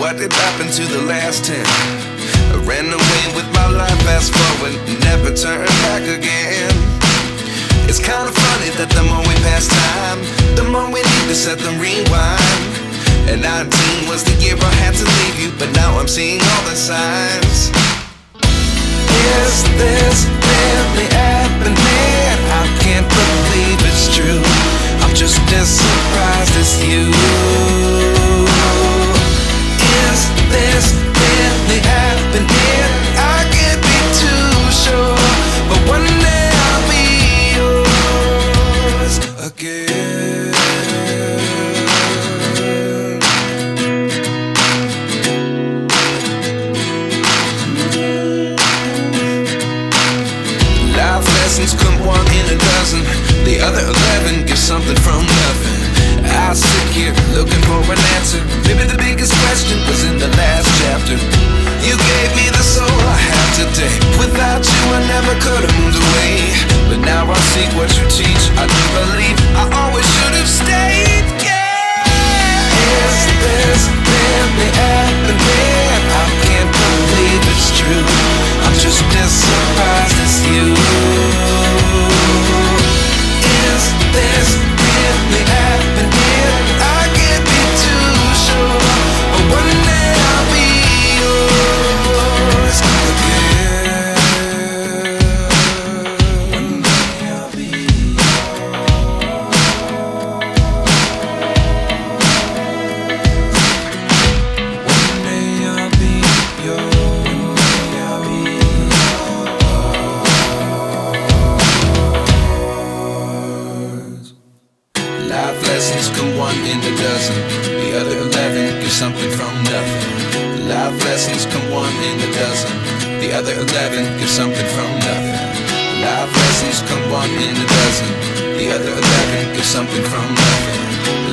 What did happen to the last 10? I ran away with my life, fast forward, never turn back again. It's kind of funny that the more we pass time, the more we need to set them rewind. And 19 was the year I had to leave you, but now I'm seeing all the signs. Is this really happening? I can't believe it's true. I'm just as surprised as you. Is this really happening? I can't be too sure, but one day I'll be yours again. Life lessons come one in a dozen. The other 11 give something from nothing. I sit here looking for an answer. Maybe the biggest question was in the last chapter. You gave me the soul I have today. Without you I never could have moved away. But now I see what you teach. I do believe I always should have stayed. Yeah. Is this really happening? I can't believe it's true. I'm just as surprised as you. Is this really happening? I can't be too sure, but one day I'll be yours again. One day I'll be yours. One day I'll be yours. One day I'll be yours. Life lessons come one in a dozen. The other 11 give something from nothing. Life lessons come one in a dozen. The other 11 give something from nothing. Life lessons come one in a dozen. The other 11 give something from nothing.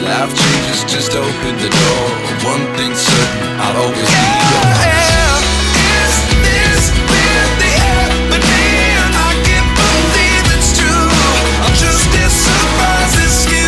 Life changes, just open the door. One thing's certain, I'll always be yours. Is this really happening? I can't believe it's true. I'm just as surprised as you.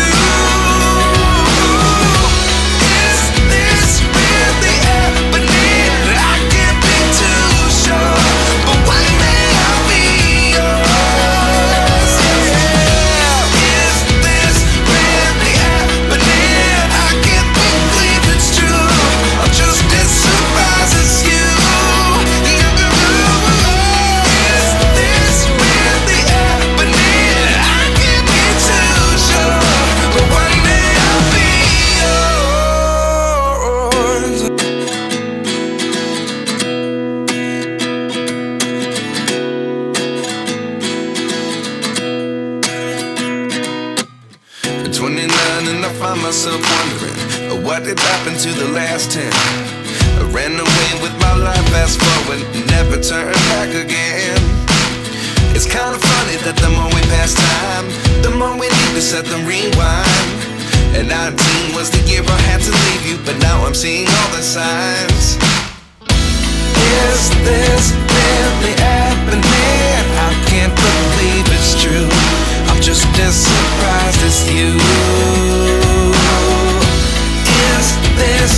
Myself wondering what did happen to the last 10. I ran away with my life, fast forward, never turn back again. It's kind of funny that the more we pass time, the more we need to set them rewind. And 19 was the year I had to leave you, but now I'm seeing all the signs. Is this really happening? I can't believe it's true. I'm just as surprised as you. Is this